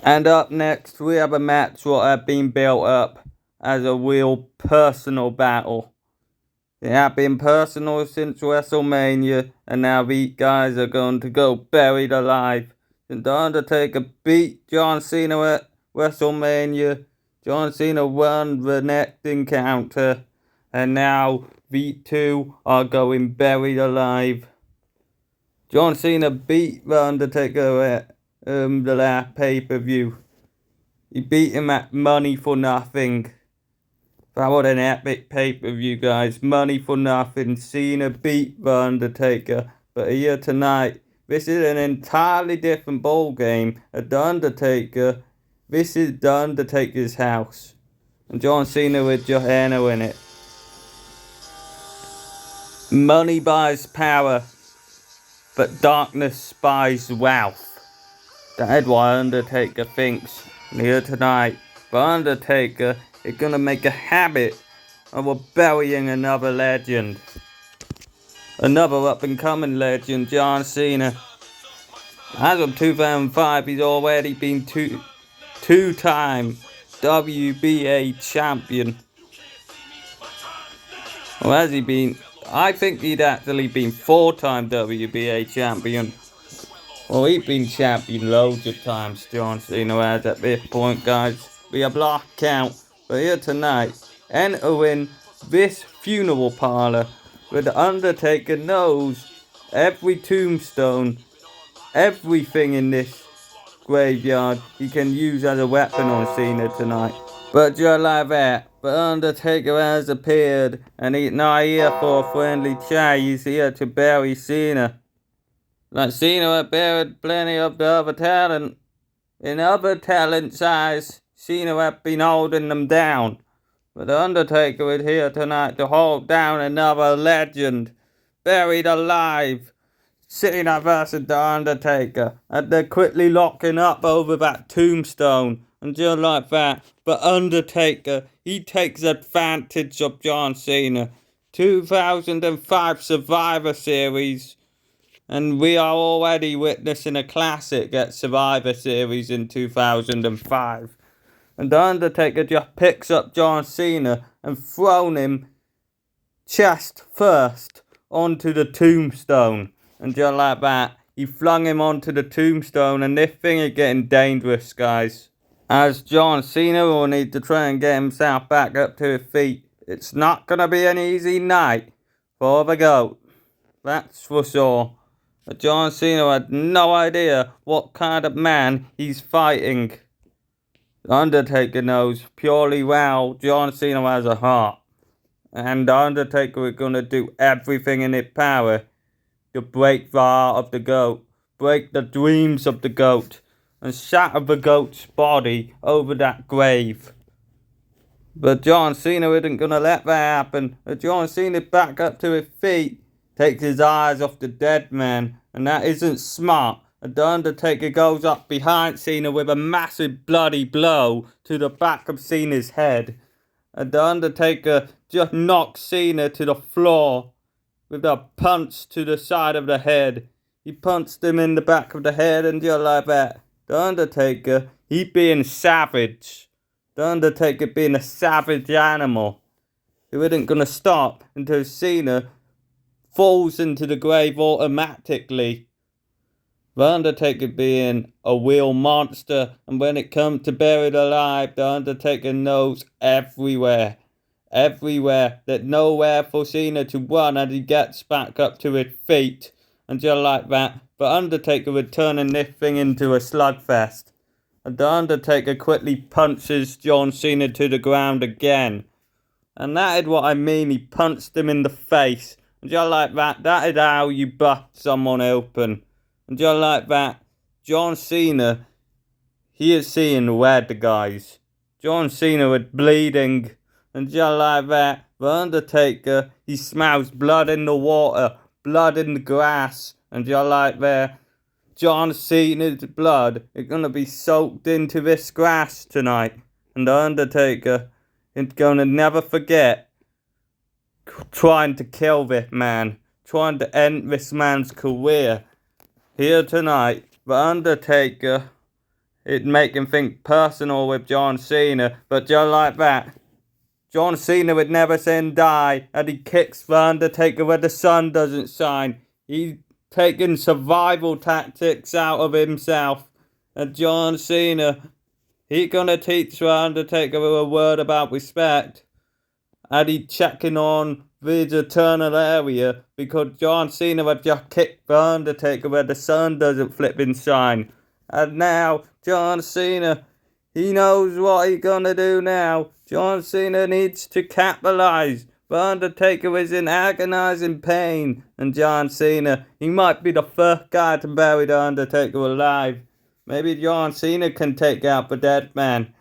And up next, we have a match what have been built up as a real personal battle. It have been personal since WrestleMania, and now these guys are going to go buried alive. And The Undertaker beat John Cena at WrestleMania. John Cena won the next encounter, and now these two are going buried alive. John Cena beat The Undertaker at the last pay-per-view. He beat him at Money for Nothing. That was an epic pay-per-view, guys. Money for Nothing. Cena beat The Undertaker. But here tonight, this is an entirely different ball game. At The Undertaker, this is The Undertaker's house. And John Cena with Johanna in it. Money buys power, but darkness buys wealth. That's what Undertaker thinks. And here tonight, The Undertaker is gonna make a habit of burying another legend. Another up-and-coming legend, John Cena. As of 2005, he's already been two-time WBA champion. Or has he been? I think he'd actually been four-time WBA champion. Well, he's been champion loads of times, John Cena has at this point, guys. Be a block count. But here tonight, entering this funeral parlor where The Undertaker knows every tombstone, everything in this graveyard he can use as a weapon on Cena tonight. But just like that, The Undertaker has appeared, and he's not here for a friendly chat. He's here to bury Cena. Like Cena had buried plenty of the other talent. In other talent's eyes, Cena had been holding them down. But The Undertaker is here tonight to hold down another legend. Buried alive. Cena versus The Undertaker. And they're quickly locking up over that tombstone. And just like that, The Undertaker, he takes advantage of John Cena. 2005 Survivor Series. And we are already witnessing a classic at Survivor Series in 2005. And The Undertaker just picks up John Cena and thrown him chest first onto the tombstone. And just like that, he flung him onto the tombstone, and this thing is getting dangerous, guys. As John Cena will need to try and get himself back up to his feet. It's not going to be an easy night for the GOAT. That's for sure. But John Cena had no idea what kind of man he's fighting. The Undertaker knows purely well John Cena has a heart. And The Undertaker is going to do everything in his power to break the heart of the GOAT, break the dreams of the GOAT, and shatter the GOAT's body over that grave. But John Cena isn't going to let that happen. John Cena back up to his feet, takes his eyes off the dead man, and that isn't smart. And The Undertaker goes up behind Cena with a massive bloody blow to the back of Cena's head. And The Undertaker just knocks Cena to the floor with a punch to the side of the head. He punched him in the back of the head, and just like that, The Undertaker, he being savage. The Undertaker being a savage animal who isn't going to stop until Cena falls into the grave automatically. The Undertaker being a real monster, and when it comes to buried alive, The Undertaker knows everywhere that nowhere for Cena to run as he gets back up to his feet. And just like that, The Undertaker would turn this thing into a slugfest. And The Undertaker quickly punches John Cena to the ground again. And that is what I mean, he punched him in the face. And just like that, that is how you bust someone open. And just like that, John Cena, he is seeing red, guys. John Cena was bleeding. And just like that, The Undertaker, he smells blood in the water, blood in the grass. And just like that, John Cena's blood is going to be soaked into this grass tonight. And The Undertaker is going to never forget trying to kill this man, trying to end this man's career. Here tonight, The Undertaker It'd make him think personal with John Cena, but just like that, John Cena would never sin die, and he kicks the Undertaker where the sun doesn't shine. He's taking survival tactics out of himself, and John Cena, he gonna teach the Undertaker a word about respect, and he checking on his eternal area, because John Cena would just kick the Undertaker where the sun doesn't flipping shine. And now, John Cena, he knows what he's gonna do now. John Cena needs to capitalize. The Undertaker is in agonizing pain, and John Cena, he might be the first guy to bury the Undertaker alive. Maybe John Cena can take out the dead man.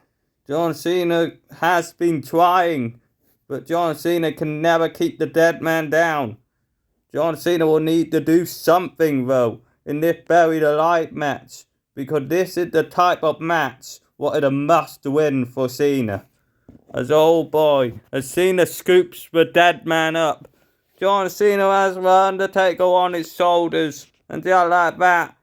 John Cena has been trying, but John Cena can never keep the dead man down. John Cena will need to do something, though, in this buried alive match, because this is the type of match what is a must-win for Cena. As Cena scoops the dead man up, John Cena has the Undertaker on his shoulders, and just like that,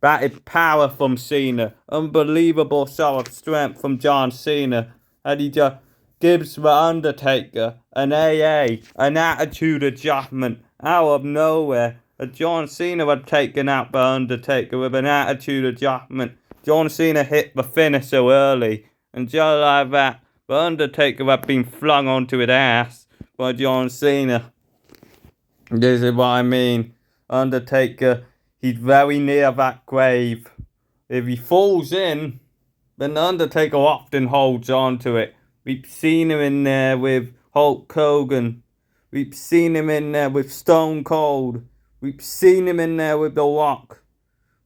that is power from Cena. Unbelievable show of strength from John Cena, and he just gives the Undertaker an attitude adjustment out of nowhere. John Cena had taken out the Undertaker with an attitude adjustment. John Cena hit the finisher early, and just like that, the Undertaker had been flung onto his ass by John Cena. This is what I mean. Undertaker, he's very near that grave. If he falls in, then the Undertaker often holds on to it. We've seen him in there with Hulk Hogan. We've seen him in there with Stone Cold. We've seen him in there with The Rock.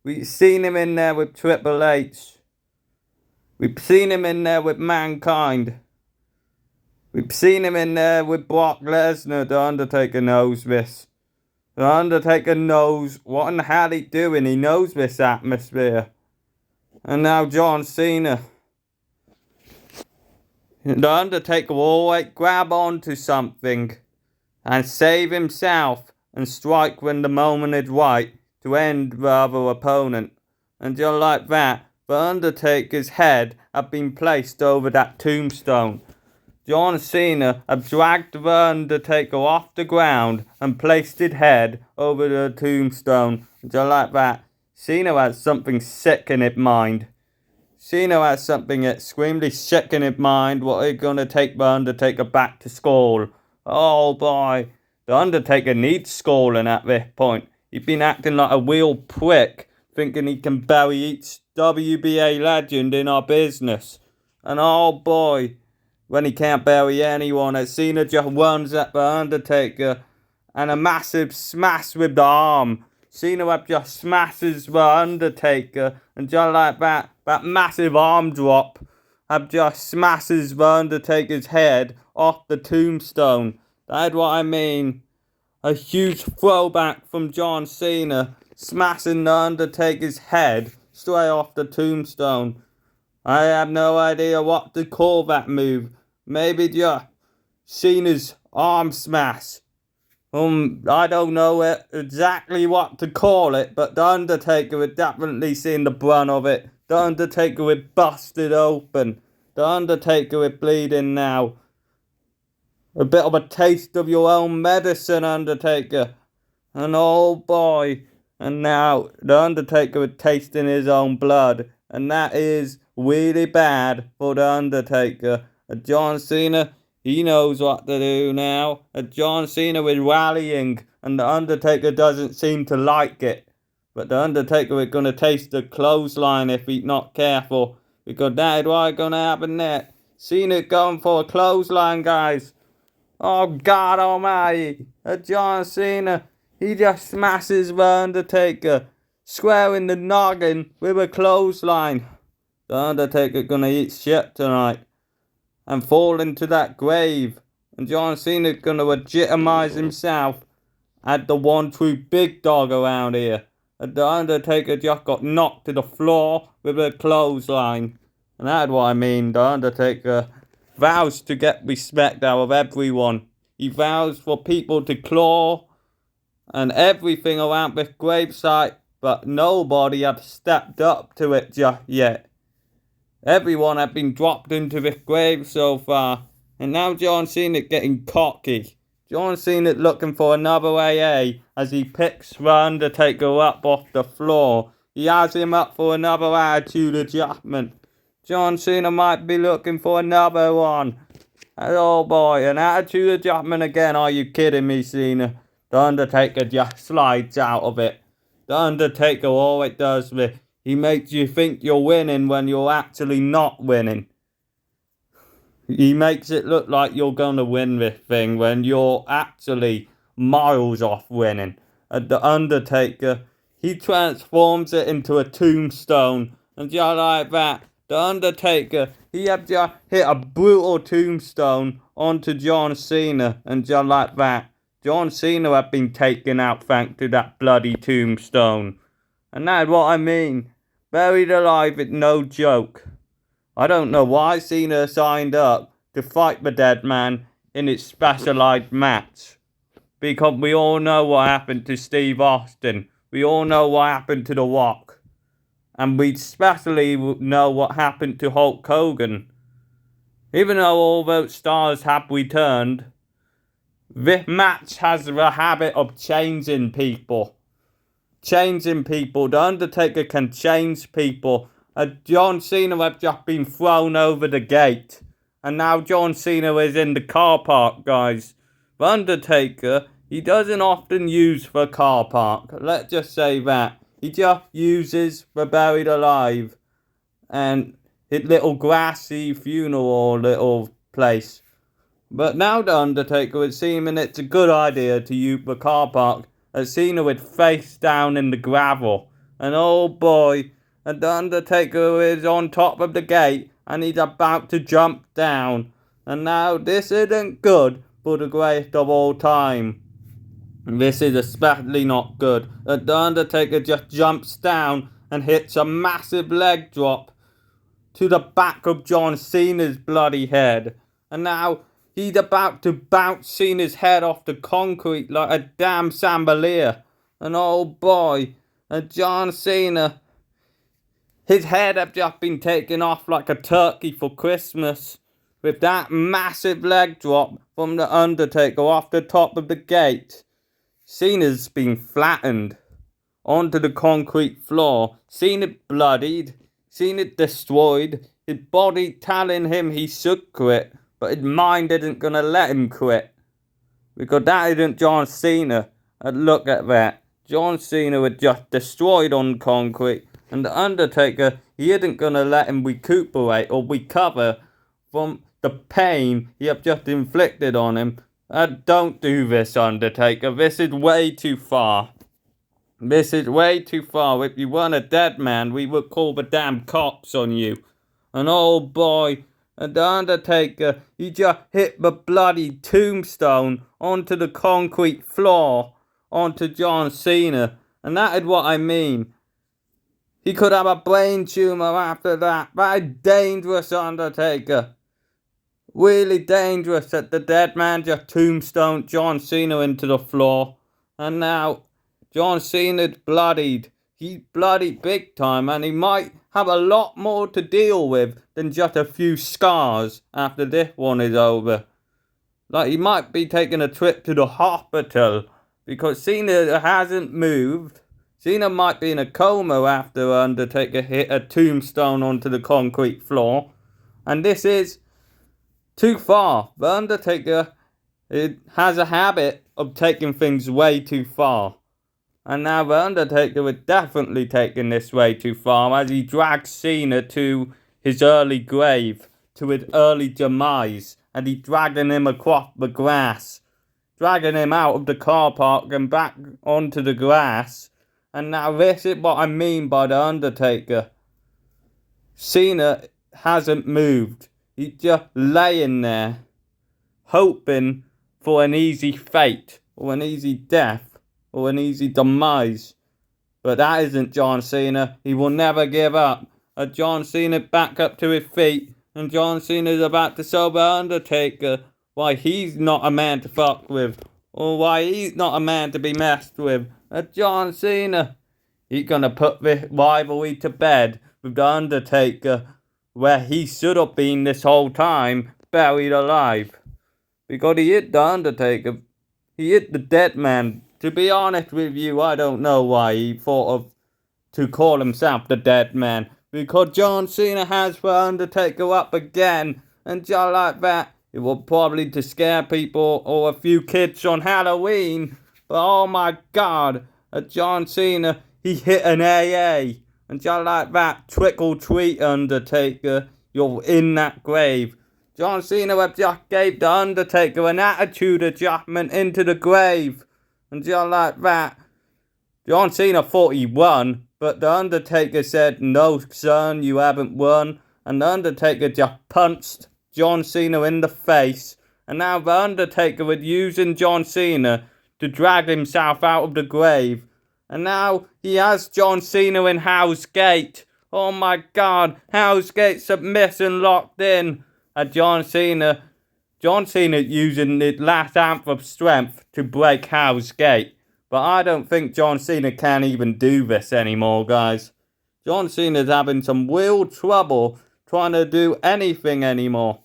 We've seen him in there with Triple H. We've seen him in there with Mankind. We've seen him in there with Brock Lesnar. The Undertaker knows this. The Undertaker knows what and how he's doing. He knows this atmosphere. And now John Cena. The Undertaker will always grab onto something and save himself and strike when the moment is right to end the other opponent. And just like that, the Undertaker's head had been placed over that tombstone. John Cena had dragged the Undertaker off the ground and placed his head over the tombstone. And just like that, Cena had something sick in his mind. Cena has something extremely sick in his mind. What are gonna take the Undertaker back to school? Oh boy, the Undertaker needs schooling at this point. He's been acting like a real prick, thinking he can bury each WBA legend in our business. And oh boy, when he can't bury anyone, Cena just runs at the Undertaker and a massive smash with the arm. Cena just smashes the Undertaker, and just like that, that massive arm drop just smashes the Undertaker's head off the tombstone. That's what I mean. A huge throwback from John Cena, smashing the Undertaker's head straight off the tombstone. I have no idea what to call that move. Maybe just Cena's arm smash. I don't know exactly what to call it, but the Undertaker had definitely seen the brunt of it. The Undertaker had busted open. The Undertaker is bleeding now. A bit of a taste of your own medicine, Undertaker. And oh boy, and now the Undertaker is tasting his own blood. And that is really bad for the Undertaker. John Cena, he knows what to do now. John Cena is rallying, and the Undertaker doesn't seem to like it. But the Undertaker is going to taste the clothesline if he's not careful, because that is what's going to happen next. Cena going for a clothesline, guys. Oh, God almighty. John Cena, he just smashes the Undertaker, square in the noggin with a clothesline. The Undertaker going to eat shit tonight and fall into that grave. And John Cena going to legitimize himself as the one true big dog around here. And the Undertaker just got knocked to the floor with a clothesline. And that's what I mean. The Undertaker vows to get respect out of everyone. He vows for people to claw and everything around this gravesite but nobody had stepped up to it just yet. Everyone had been dropped into this grave so far, and now John Cena getting cocky. John Cena looking for another AA as he picks the Undertaker up off the floor. He has him up for another attitude adjustment. John Cena might be looking for another one. Oh boy, an attitude adjustment again. Are you kidding me, Cena? The Undertaker just slides out of it. The Undertaker always does this. He makes you think you're winning when you're actually not winning. He makes it look like you're gonna win this thing when you're actually miles off winning. The Undertaker, he transforms it into a tombstone, and just like that, the Undertaker, he had just hit a brutal tombstone onto John Cena, and just like that, John Cena had been taken out thanks to that bloody tombstone. And that's what I mean. Buried alive is no joke. I don't know why Cena signed up to fight the dead man in its specialized match. Because we all know what happened to Steve Austin. We all know what happened to The Rock. And we especially know what happened to Hulk Hogan. Even though all those stars have returned, this match has the habit of changing people. The Undertaker can change people. John Cena had just been thrown over the gate. And now John Cena is in the car park, guys. The Undertaker, he doesn't often use the car park. Let's just say that. He just uses the buried alive and his little grassy funeral little place. But now the Undertaker is seeming it's a good idea to use the car park. As Cena would face down in the gravel. And oh boy, and the Undertaker is on top of the gate and he's about to jump down. And now this isn't good for the greatest of all time. This is especially not good. The Undertaker just jumps down and hits a massive leg drop to the back of John Cena's bloody head. And now he's about to bounce Cena's head off the concrete like a damn sambalier. And oh boy, and John Cena, his head had just been taken off like a turkey for Christmas with that massive leg drop from the Undertaker off the top of the gate. Cena's been flattened onto the concrete floor. Cena bloodied, Cena destroyed, his body telling him he should quit. But his mind isn't going to let him quit. Because that isn't John Cena. And look at that. John Cena was just destroyed on concrete. And the Undertaker, he isn't going to let him recuperate or recover from the pain he have just inflicted on him. Don't do this, Undertaker. This is way too far. This is way too far. If you weren't a dead man, we would call the damn cops on you. And oh boy, and the Undertaker, he just hit the bloody tombstone onto the concrete floor, onto John Cena. And that is what I mean. He could have a brain tumor after that. That is dangerous, Undertaker. Really dangerous that the dead man just tombstoned John Cena into the floor. And now John Cena's bloodied. He's bloodied big time, and he might have a lot more to deal with than just a few scars after this one is over. Like, he might be taking a trip to the hospital because Cena hasn't moved. Cena might be in a coma after Undertaker hit a tombstone onto the concrete floor. And this is too far. The Undertaker, it has a habit of taking things way too far. And now the Undertaker was definitely taking this way too far as he drags Cena to his early grave, to his early demise. And he's dragging him across the grass, dragging him out of the car park and back onto the grass. And now this is what I mean by the Undertaker. Cena hasn't moved. He's just laying there, hoping for an easy fate, or an easy death, or an easy demise. But that isn't John Cena. He will never give up. John Cena back up to his feet, and John Cena is about to show the Undertaker why he's not a man to fuck with, or why he's not a man to be messed with. John Cena, He's gonna put this rivalry to bed with The Undertaker, where he should have been this whole time, buried alive. Because he hit The Undertaker. He hit the dead man. To be honest with you, I don't know why he thought of to call himself the dead man. Because John Cena has the Undertaker up again. And just like that, it will probably to scare people or a few kids on Halloween. But oh my God, John Cena, he hit an AA. And just like that, trick or treat Undertaker, you're in that grave. John Cena just gave The Undertaker an attitude adjustment into the grave. And just like that, John Cena thought he won, but The Undertaker said, no, son, you haven't won. And The Undertaker just punched John Cena in the face. And now The Undertaker was using John Cena to drag himself out of the grave. And now he has John Cena in Hell's Gate. Oh my God, Hell's Gate submission locked in. And John Cena using his last ounce of strength to break Hell's Gate. But I don't think John Cena can even do this anymore, guys. John Cena's having some real trouble trying to do anything anymore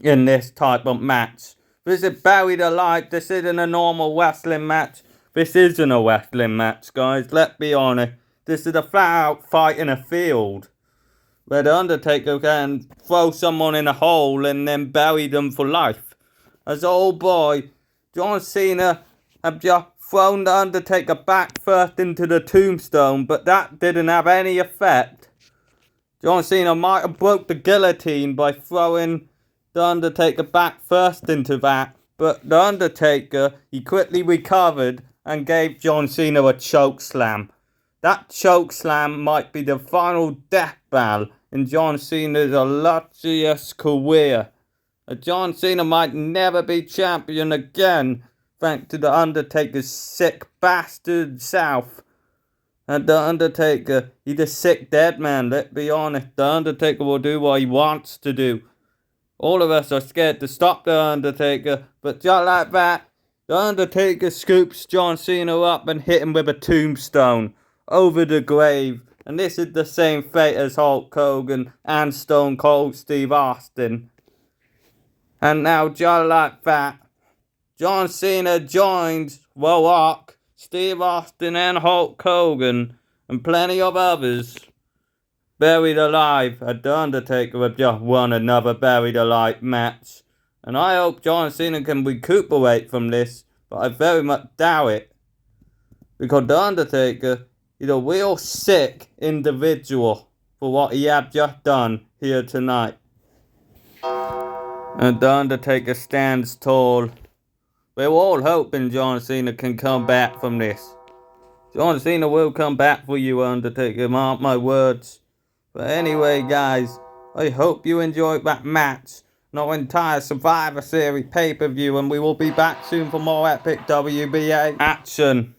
in this type of match. This is buried alive. This isn't a normal wrestling match. This isn't a wrestling match, guys. Let's be honest. This is a flat-out fight in a field where The Undertaker can throw someone in a hole and then bury them for life. As old boy, John Cena have just thrown The Undertaker back first into the tombstone, but that didn't have any effect. John Cena might have broke the guillotine by throwing The Undertaker back first into that, but The Undertaker, he quickly recovered and gave John Cena a choke slam. That choke slam might be the final death bell in John Cena's illustrious career. John Cena might never be champion again, thanks to The Undertaker's sick bastard self. And The Undertaker, he's a sick dead man, let's be honest. The Undertaker will do what he wants to do. All of us are scared to stop The Undertaker, but just like that, The Undertaker scoops John Cena up and hit him with a tombstone over the grave. And this is the same fate as Hulk Hogan and Stone Cold Steve Austin. And now just like that, John Cena joins The Rock, Steve Austin and Hulk Hogan and plenty of others buried alive. And The Undertaker have just won another buried alive match. And I hope John Cena can recuperate from this, but I very much doubt it. Because The Undertaker is a real sick individual for what he have just done here tonight. And The Undertaker stands tall. We're all hoping John Cena can come back from this. John Cena will come back for you, Undertaker, mark my words. But anyway, guys, I hope you enjoyed that match. Our entire Survivor Series pay-per-view, and we will be back soon for more epic WBA action.